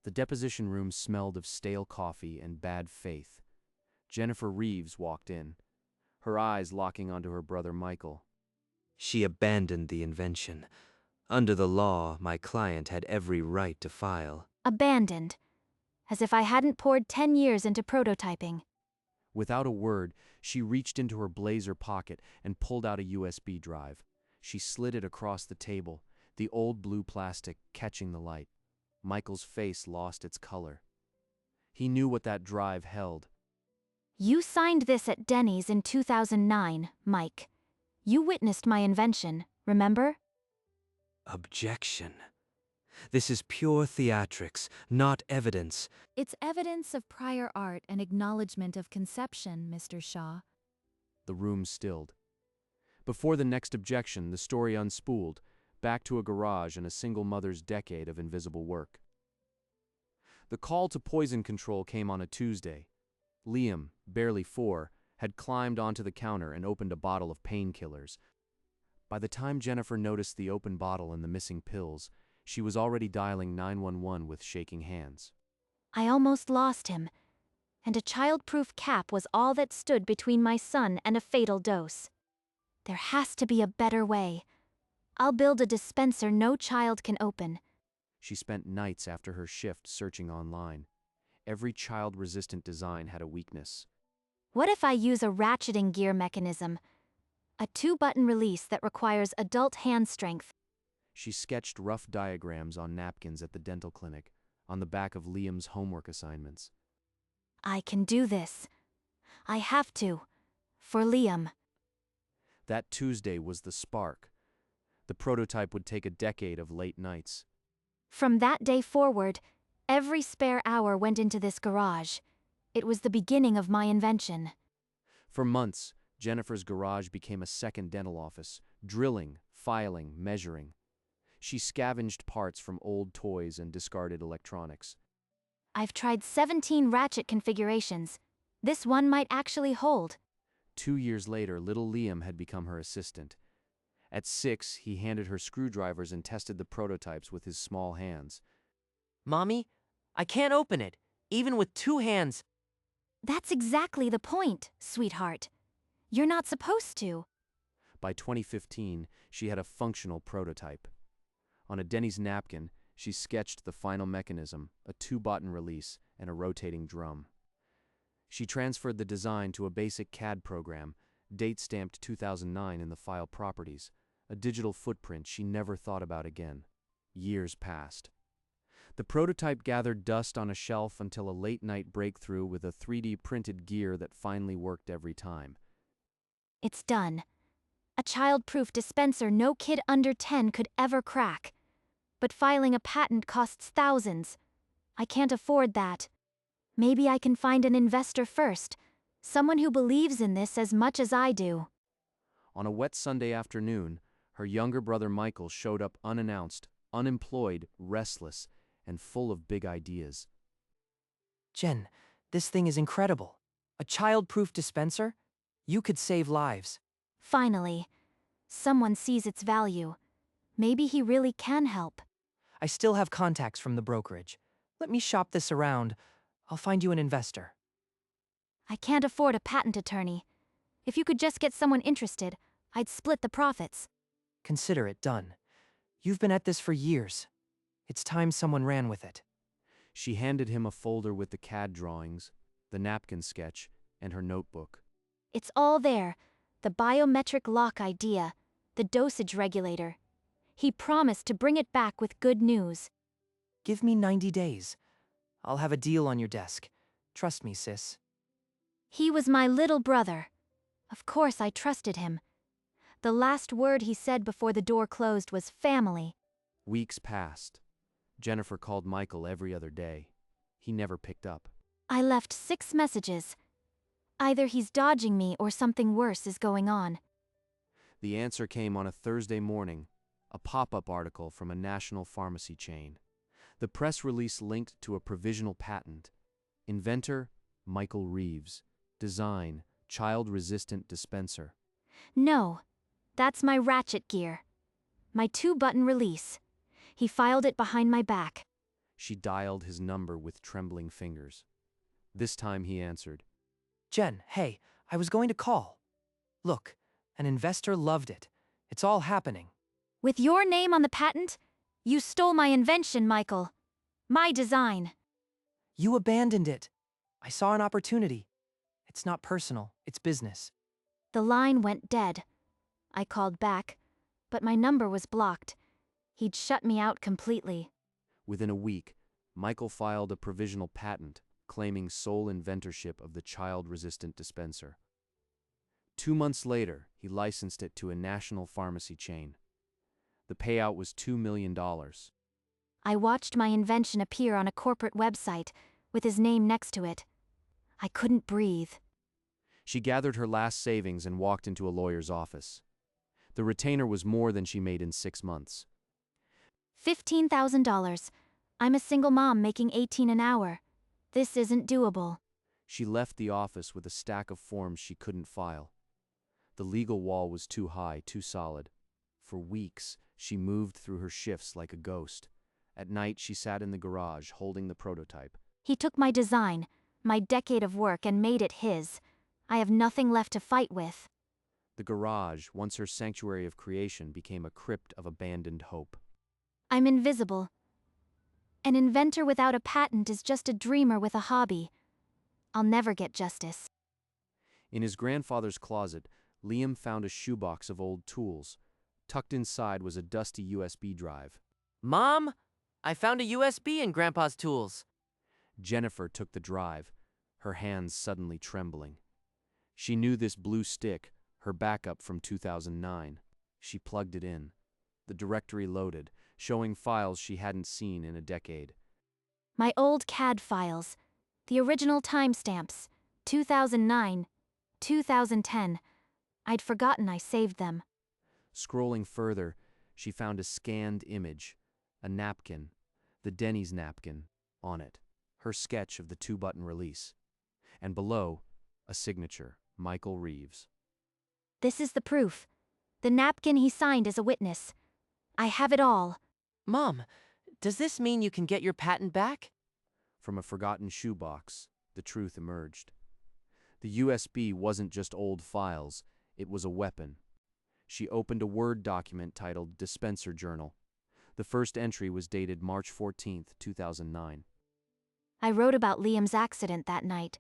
The deposition room smelled of stale coffee and bad faith. Jennifer Reeves walked in, her eyes locking onto her brother Michael. She abandoned the invention. Under the law, my client had every right to file. Abandoned. As if I hadn't poured 10 years into prototyping. Without a word, she reached into her blazer pocket and pulled out a USB drive. She slid it across the table, the old blue plastic catching the light. Michael's face lost its color. He knew what that drive held. You signed this at Denny's in 2009, Mike. You witnessed my invention, remember? Objection. This is pure theatrics, not evidence. It's evidence of prior art and acknowledgement of conception, Mr. Shaw. The room stilled. Before the next objection, the story unspooled, back to a garage and a single mother's decade of invisible work. The call to poison control came on a Tuesday. Liam, barely 4, had climbed onto the counter and opened a bottle of painkillers. By the time Jennifer noticed the open bottle and the missing pills, she was already dialing 911 with shaking hands. I almost lost him, and a child-proof cap was all that stood between my son and a fatal dose. There has to be a better way. I'll build a dispenser no child can open. She spent nights after her shift searching online. Every child-resistant design had a weakness. What if I use a ratcheting gear mechanism? A 2-button release that requires adult hand strength. She sketched rough diagrams on napkins at the dental clinic, on the back of Liam's homework assignments. I can do this. I have to. For Liam. That Tuesday was the spark. The prototype would take a decade of late nights. From that day forward, every spare hour went into this garage. It was the beginning of my invention. For months, Jennifer's garage became a second dental office, drilling, filing, measuring. She scavenged parts from old toys and discarded electronics. I've tried 17 ratchet configurations. This one might actually hold. 2 years later, little Liam had become her assistant. At 6, he handed her screwdrivers and tested the prototypes with his small hands. Mommy, I can't open it, even with 2 hands. That's exactly the point, sweetheart. You're not supposed to. By 2015, she had a functional prototype. On a Denny's napkin, she sketched the final mechanism, a 2-button release, and a rotating drum. She transferred the design to a basic CAD program, date-stamped 2009 in the file properties, a digital footprint she never thought about again. Years passed. The prototype gathered dust on a shelf until a late-night breakthrough with a 3D printed gear that finally worked every time. It's done. A child-proof dispenser no kid under 10 could ever crack. But filing a patent costs thousands. I can't afford that. Maybe I can find an investor first, someone who believes in this as much as I do. On a wet Sunday afternoon, her younger brother Michael showed up unannounced, unemployed, restless, and full of big ideas. Jen, this thing is incredible. A child-proof dispenser? You could save lives. Finally, someone sees its value. Maybe he really can help. I still have contacts from the brokerage. Let me shop this around. I'll find you an investor. I can't afford a patent attorney. If you could just get someone interested, I'd split the profits. Consider it done. You've been at this for years. It's time someone ran with it. She handed him a folder with the CAD drawings, the napkin sketch, and her notebook. It's all there. The biometric lock idea, the dosage regulator. He promised to bring it back with good news. Give me 90 days. I'll have a deal on your desk. Trust me, sis. He was my little brother. Of course I trusted him. The last word he said before the door closed was family. Weeks passed. Jennifer called Michael every other day. He never picked up. I left 6 messages. Either he's dodging me or something worse is going on. The answer came on a Thursday morning, a pop-up article from a national pharmacy chain. The press release linked to a provisional patent. Inventor, Michael Reeves. Design, child-resistant dispenser. No, that's my ratchet gear. My 2-button release. He filed it behind my back. She dialed his number with trembling fingers. This time he answered. Jen, hey, I was going to call. Look, an investor loved it. It's all happening. With your name on the patent? You stole my invention, Michael. My design. You abandoned it. I saw an opportunity. It's not personal, it's business. The line went dead. I called back, but my number was blocked. He'd shut me out completely. Within a week, Michael filed a provisional patent claiming sole inventorship of the child-resistant dispenser. 2 months later, he licensed it to a national pharmacy chain. The payout was $2 million. I watched my invention appear on a corporate website, with his name next to it. I couldn't breathe. She gathered her last savings and walked into a lawyer's office. The retainer was more than she made in 6 months. $15,000. I'm a single mom making $18 an hour. This isn't doable. She left the office with a stack of forms she couldn't file. The legal wall was too high, too solid. For weeks, she moved through her shifts like a ghost. At night, she sat in the garage, holding the prototype. He took my design, my decade of work, and made it his. I have nothing left to fight with. The garage, once her sanctuary of creation, became a crypt of abandoned hope. I'm invisible. An inventor without a patent is just a dreamer with a hobby. I'll never get justice. In his grandfather's closet, Liam found a shoebox of old tools. Tucked inside was a dusty USB drive. Mom, I found a USB in Grandpa's tools. Jennifer took the drive, her hands suddenly trembling. She knew this blue stick, her backup from 2009. She plugged it in. The directory loaded, showing files she hadn't seen in a decade. My old CAD files. The original timestamps. 2009, 2010. I'd forgotten I saved them. Scrolling further, she found a scanned image, a napkin, the Denny's napkin, on it, her sketch of the 2-button release. And below, a signature, Michael Reeves. This is the proof. The napkin he signed as a witness. I have it all. Mom, does this mean you can get your patent back? From a forgotten shoebox, the truth emerged. The USB wasn't just old files, it was a weapon. She opened a Word document titled Dispenser Journal. The first entry was dated March 14, 2009. I wrote about Liam's accident that night.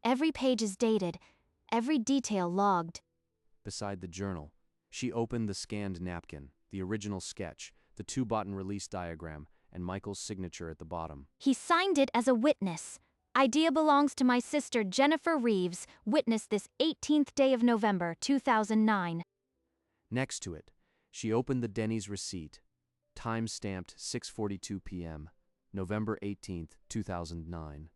Every page is dated, every detail logged. Beside the journal, she opened the scanned napkin, the original sketch, the 2-button release diagram, and Michael's signature at the bottom. He signed it as a witness. Idea belongs to my sister Jennifer Reeves, witness this 18th day of November, 2009. Next to it, she opened the Denny's receipt, time-stamped 6:42 p.m., November 18, 2009.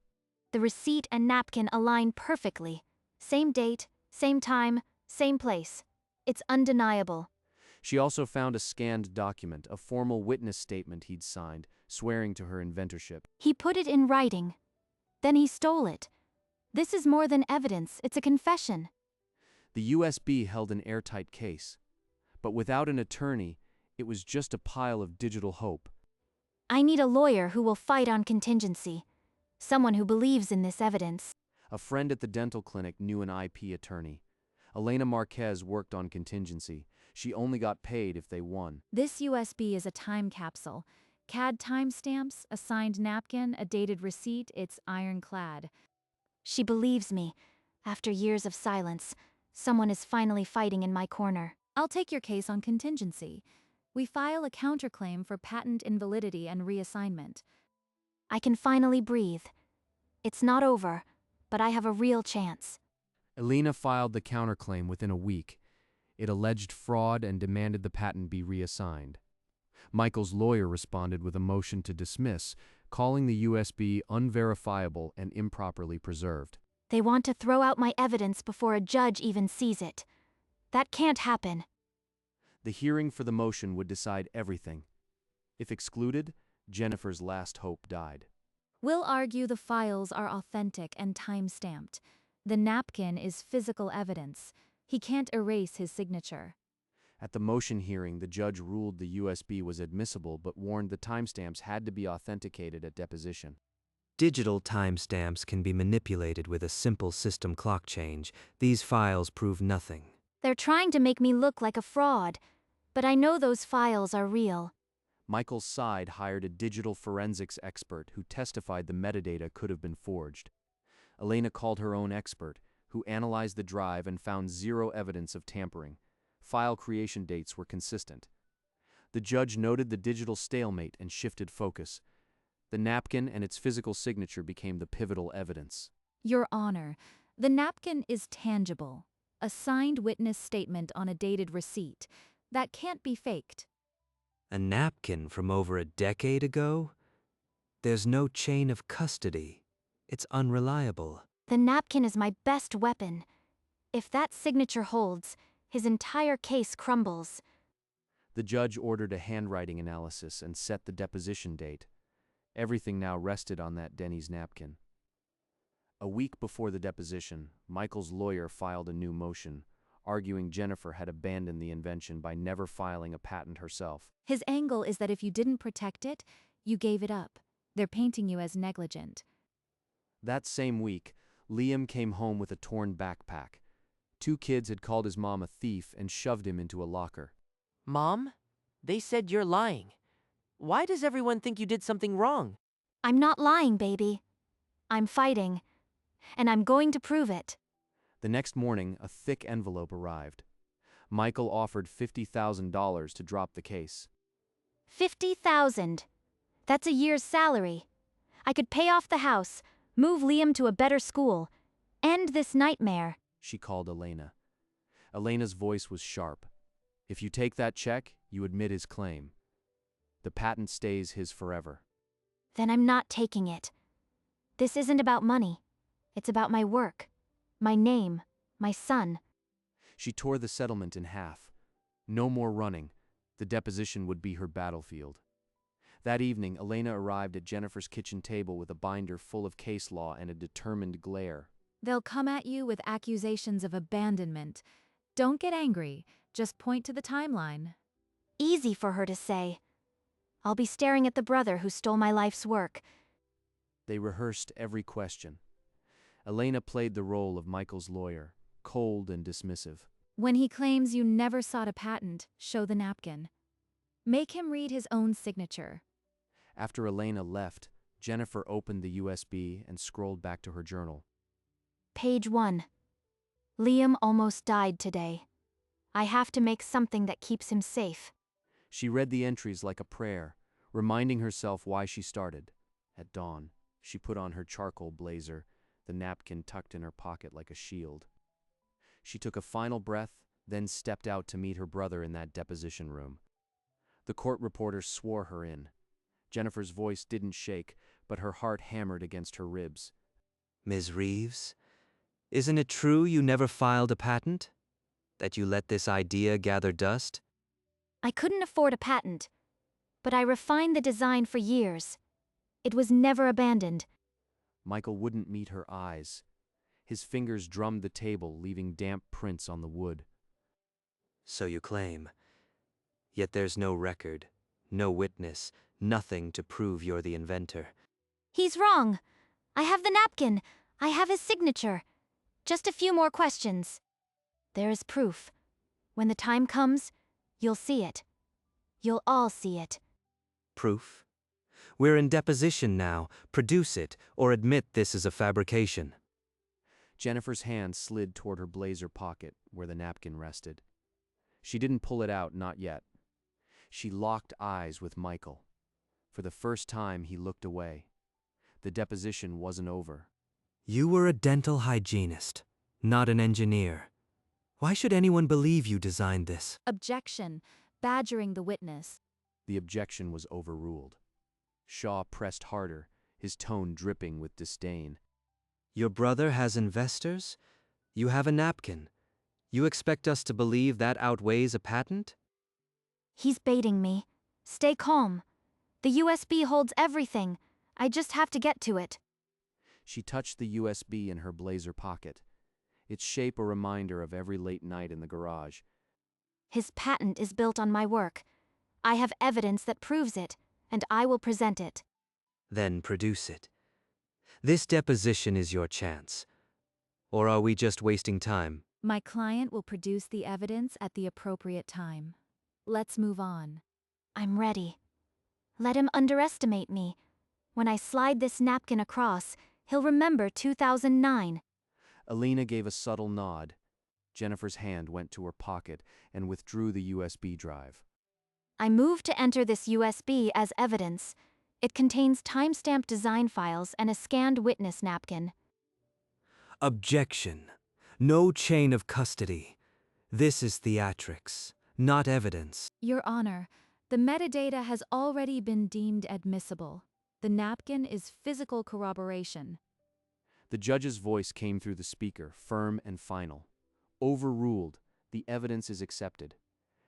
The receipt and napkin align perfectly. Same date, same time, same place. It's undeniable. She also found a scanned document, a formal witness statement he'd signed, swearing to her inventorship. He put it in writing. Then he stole it. This is more than evidence, it's a confession. The USB held an airtight case. But without an attorney, it was just a pile of digital hope. I need a lawyer who will fight on contingency. Someone who believes in this evidence. A friend at the dental clinic knew an IP attorney. Elena Marquez worked on contingency. She only got paid if they won. This USB is a time capsule. CAD timestamps, a signed napkin, a dated receipt, it's ironclad. She believes me. After years of silence, someone is finally fighting in my corner. I'll take your case on contingency. We file a counterclaim for patent invalidity and reassignment. I can finally breathe. It's not over, but I have a real chance. Elena filed the counterclaim within a week. It alleged fraud and demanded the patent be reassigned. Michael's lawyer responded with a motion to dismiss, calling the USB unverifiable and improperly preserved. They want to throw out my evidence before a judge even sees it. That can't happen. The hearing for the motion would decide everything. If excluded, Jennifer's last hope died. We'll argue the files are authentic and time-stamped. The napkin is physical evidence. He can't erase his signature. At the motion hearing, the judge ruled the USB was admissible but warned the timestamps had to be authenticated at deposition. Digital timestamps can be manipulated with a simple system clock change. These files prove nothing. They're trying to make me look like a fraud, but I know those files are real. Michael's side hired a digital forensics expert who testified the metadata could have been forged. Elena called her own expert, who analyzed the drive and found zero evidence of tampering. File creation dates were consistent. The judge noted the digital stalemate and shifted focus. The napkin and its physical signature became the pivotal evidence. Your Honor, the napkin is tangible. A signed witness statement on a dated receipt. That can't be faked. A napkin from over a decade ago? There's no chain of custody. It's unreliable. The napkin is my best weapon. If that signature holds, his entire case crumbles. The judge ordered a handwriting analysis and set the deposition date. Everything now rested on that Denny's napkin. A week before the deposition, Michael's lawyer filed a new motion, arguing Jennifer had abandoned the invention by never filing a patent herself. His angle is that if you didn't protect it, you gave it up. They're painting you as negligent. That same week, Liam came home with a torn backpack. 2 kids had called his mom a thief and shoved him into a locker. Mom, they said you're lying. Why does everyone think you did something wrong? I'm not lying, baby. I'm fighting. And I'm going to prove it. The next morning, a thick envelope arrived. Michael offered $50,000 to drop the case. $50,000. That's a year's salary. I could pay off the house, move Liam to a better school, end this nightmare. She called Elena. Elena's voice was sharp. If you take that check, you admit his claim. The patent stays his forever. Then I'm not taking it. This isn't about money. It's about my work, my name, my son. She tore the settlement in half. No more running. The deposition would be her battlefield. That evening, Elena arrived at Jennifer's kitchen table with a binder full of case law and a determined glare. They'll come at you with accusations of abandonment. Don't get angry. Just point to the timeline. Easy for her to say. I'll be staring at the brother who stole my life's work. They rehearsed every question. Elena played the role of Michael's lawyer, cold and dismissive. When he claims you never sought a patent, show the napkin. Make him read his own signature. After Elena left, Jennifer opened the USB and scrolled back to her journal. Page 1. Liam almost died today. I have to make something that keeps him safe. She read the entries like a prayer, reminding herself why she started. At dawn, she put on her charcoal blazer, the napkin tucked in her pocket like a shield. She took a final breath, then stepped out to meet her brother in that deposition room. The court reporter swore her in. Jennifer's voice didn't shake, but her heart hammered against her ribs. Ms. Reeves, isn't it true you never filed a patent? That you let this idea gather dust? I couldn't afford a patent, but I refined the design for years. It was never abandoned. Michael wouldn't meet her eyes. His fingers drummed the table, leaving damp prints on the wood. So you claim. Yet there's no record, no witness, nothing to prove you're the inventor. He's wrong. I have the napkin. I have his signature. Just a few more questions. There is proof. When the time comes, you'll see it. You'll all see it. Proof? We're in deposition now. Produce it, or admit this is a fabrication. Jennifer's hand slid toward her blazer pocket, where the napkin rested. She didn't pull it out, not yet. She locked eyes with Michael. For the first time, he looked away. The deposition wasn't over. You were a dental hygienist, not an engineer. Why should anyone believe you designed this? Objection. Badgering the witness. The objection was overruled. Shaw pressed harder, his tone dripping with disdain. Your brother has investors? You have a napkin. You expect us to believe that outweighs a patent? He's baiting me. Stay calm. The USB holds everything. I just have to get to it. She touched the USB in her blazer pocket, its shape a reminder of every late night in the garage. His patent is built on my work. I have evidence that proves it, and I will present it. Then produce it. This deposition is your chance. Or are we just wasting time? My client will produce the evidence at the appropriate time. Let's move on. I'm ready. Let him underestimate me. When I slide this napkin across, he'll remember 2009. Elena gave a subtle nod. Jennifer's hand went to her pocket and withdrew the USB drive. I move to enter this USB as evidence. It contains timestamped design files and a scanned witness napkin. Objection. No chain of custody. This is theatrics, not evidence. Your Honor, the metadata has already been deemed admissible. The napkin is physical corroboration. The judge's voice came through the speaker, firm and final. Overruled. The evidence is accepted.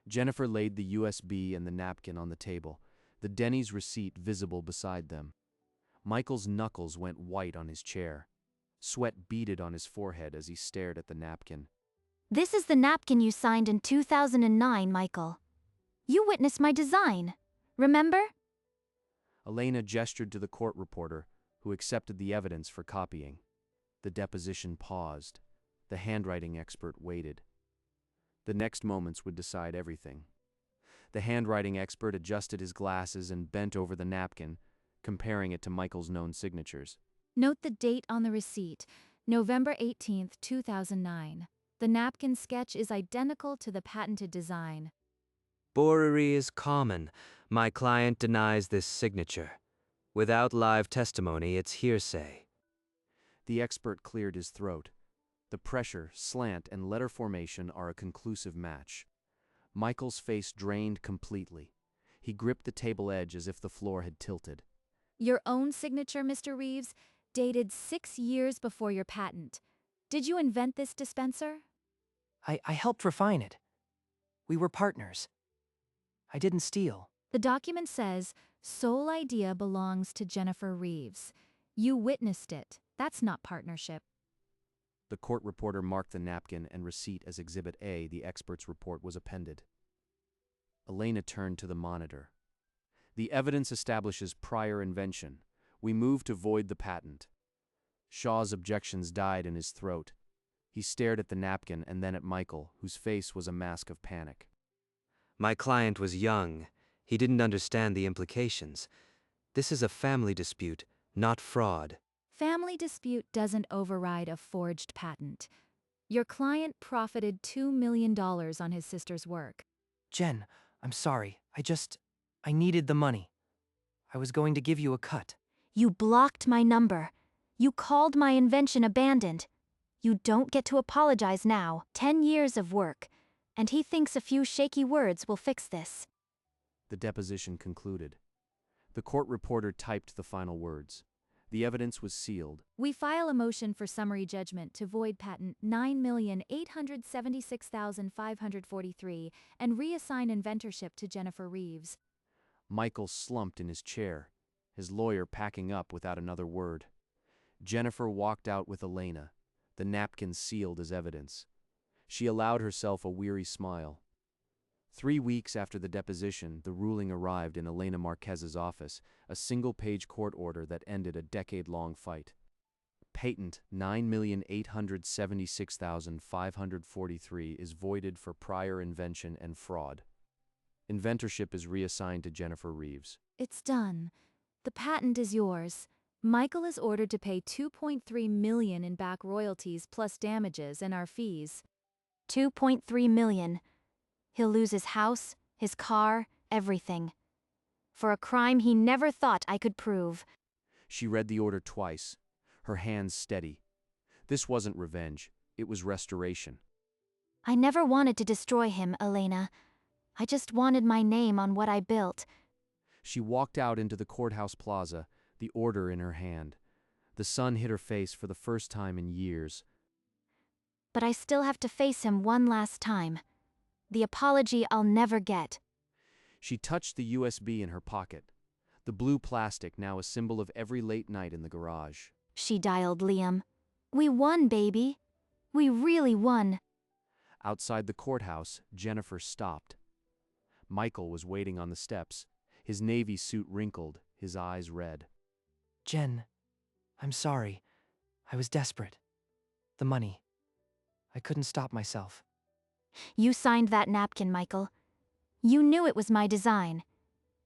Jennifer laid the USB and the napkin on the table, the Denny's receipt visible beside them. Michael's knuckles went white on his chair. Sweat beaded on his forehead as he stared at the napkin. This is the napkin you signed in 2009, Michael. You witnessed my design. Remember? Elena gestured to the court reporter, who accepted the evidence for copying. The deposition paused. The handwriting expert waited. The next moments would decide everything. The handwriting expert adjusted his glasses and bent over the napkin, comparing it to Michael's known signatures. Note the date on the receipt, November 18, 2009. The napkin sketch is identical to the patented design. Borery is common. My client denies this signature. Without live testimony, it's hearsay. The expert cleared his throat. The pressure, slant, and letter formation are a conclusive match. Michael's face drained completely. He gripped the table edge as if the floor had tilted. Your own signature, Mr. Reeves, dated 6 years before your patent. Did you invent this dispenser? I helped refine it. We were partners. I didn't steal. The document says, sole idea belongs to Jennifer Reeves. You witnessed it. That's not partnership. The court reporter marked the napkin and receipt as Exhibit A. The expert's report was appended. Elena turned to the monitor. The evidence establishes prior invention. We move to void the patent. Shaw's objections died in his throat. He stared at the napkin and then at Michael, whose face was a mask of panic. My client was young. He didn't understand the implications. This is a family dispute, not fraud. Family dispute doesn't override a forged patent. Your client profited $2 million on his sister's work. Jen, I'm sorry. I needed the money. I was going to give you a cut. You blocked my number. You called my invention abandoned. You don't get to apologize now. 10 years of work. And he thinks a few shaky words will fix this. The deposition concluded. The court reporter typed the final words. The evidence was sealed. We file a motion for summary judgment to void patent 9,876,543 and reassign inventorship to Jennifer Reeves. Michael slumped in his chair, his lawyer packing up without another word. Jennifer walked out with Elena, the napkin sealed as evidence. She allowed herself a weary smile. 3 weeks after the deposition, the ruling arrived in Elena Marquez's office, a single-page court order that ended a decade-long fight. Patent 9,876,543 is voided for prior invention and fraud. Inventorship is reassigned to Jennifer Reeves. It's done. The patent is yours. Michael is ordered to pay $2.3 million in back royalties plus damages and our fees. $2.3 million. He'll lose his house, his car, everything. For a crime he never thought I could prove. She read the order twice, her hands steady. This wasn't revenge, it was restoration. I never wanted to destroy him, Elena. I just wanted my name on what I built. She walked out into the courthouse plaza, the order in her hand. The sun hit her face for the first time in years. But I still have to face him one last time. The apology I'll never get. She touched the USB in her pocket, the blue plastic now a symbol of every late night in the garage. She dialed Liam. We won, baby. We really won. Outside the courthouse, Jennifer stopped. Michael was waiting on the steps, his navy suit wrinkled, his eyes red. Jen, I'm sorry. I was desperate. The money. I couldn't stop myself. You signed that napkin, Michael. You knew it was my design.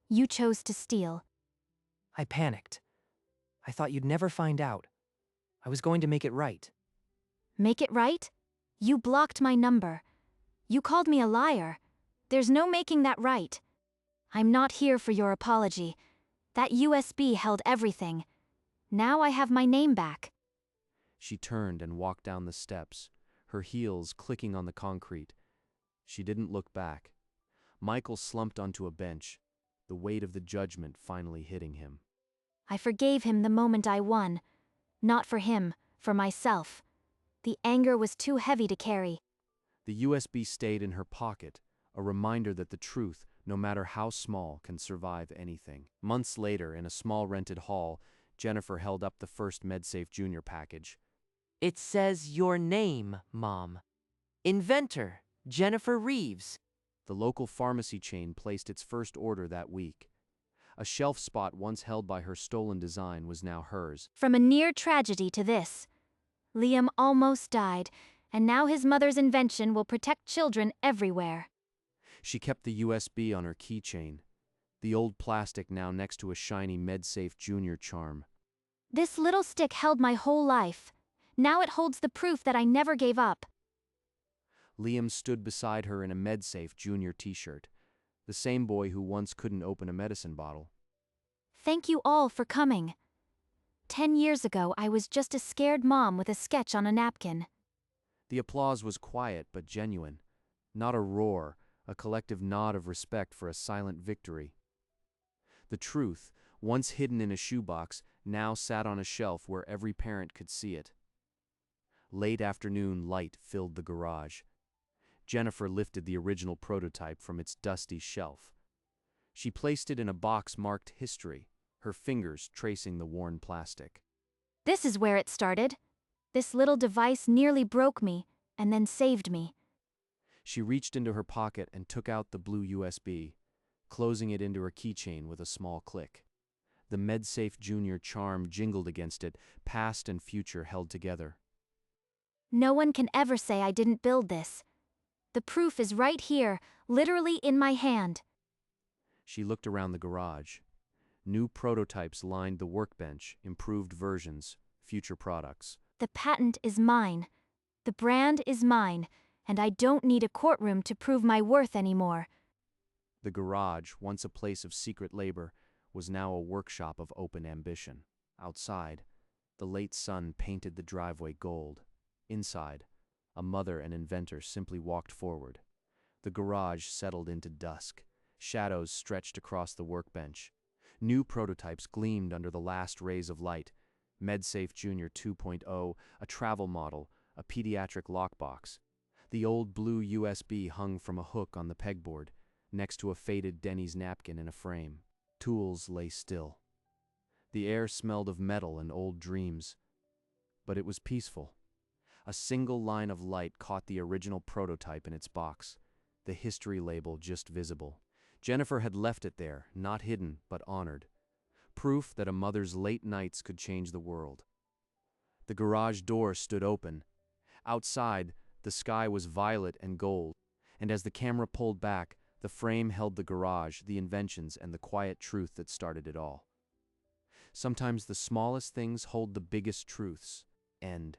You chose to steal. I panicked. I thought you'd never find out. I was going to make it right. Make it right? You blocked my number. You called me a liar. There's no making that right. I'm not here for your apology. That USB held everything. Now I have my name back. She turned and walked down the steps, her heels clicking on the concrete. She didn't look back. Michael slumped onto a bench, the weight of the judgment finally hitting him. I forgave him the moment I won. Not for him, for myself. The anger was too heavy to carry. The USB stayed in her pocket, a reminder that the truth, no matter how small, can survive anything. Months later, in a small rented hall, Jennifer held up the first MedSafe Junior package. It says your name, Mom. Inventor, Jennifer Reeves. The local pharmacy chain placed its first order that week. A shelf spot once held by her stolen design was now hers. From a near tragedy to this. Liam almost died, and now his mother's invention will protect children everywhere. She kept the USB on her keychain, the old plastic now next to a shiny MedSafe Junior charm. This little stick held my whole life. Now it holds the proof that I never gave up. Liam stood beside her in a MedSafe Junior t-shirt, the same boy who once couldn't open a medicine bottle. Thank you all for coming. 10 years ago, I was just a scared mom with a sketch on a napkin. The applause was quiet but genuine, not a roar, a collective nod of respect for a silent victory. The truth, once hidden in a shoebox, now sat on a shelf where every parent could see it. Late afternoon light filled the garage. Jennifer lifted the original prototype from its dusty shelf. She placed it in a box marked History, her fingers tracing the worn plastic. This is where it started. This little device nearly broke me, and then saved me. She reached into her pocket and took out the blue USB, closing it into her keychain with a small click. The MedSafe Junior charm jingled against it, past and future held together. No one can ever say I didn't build this. The proof is right here, literally in my hand. She looked around the garage. New prototypes lined the workbench, improved versions, future products. The patent is mine. The brand is mine, and I don't need a courtroom to prove my worth anymore. The garage, once a place of secret labor, was now a workshop of open ambition. Outside, the late sun painted the driveway gold. Inside, a mother and inventor simply walked forward. The garage settled into dusk. Shadows stretched across the workbench. New prototypes gleamed under the last rays of light. MedSafe Junior 2.0, a travel model, a pediatric lockbox. The old blue USB hung from a hook on the pegboard, next to a faded Denny's napkin in a frame. Tools lay still. The air smelled of metal and old dreams. But it was peaceful. A single line of light caught the original prototype in its box, the history label just visible. Jennifer had left it there, not hidden, but honored. Proof that a mother's late nights could change the world. The garage door stood open. Outside, the sky was violet and gold, and as the camera pulled back, the frame held the garage, the inventions, and the quiet truth that started it all. Sometimes the smallest things hold the biggest truths. End.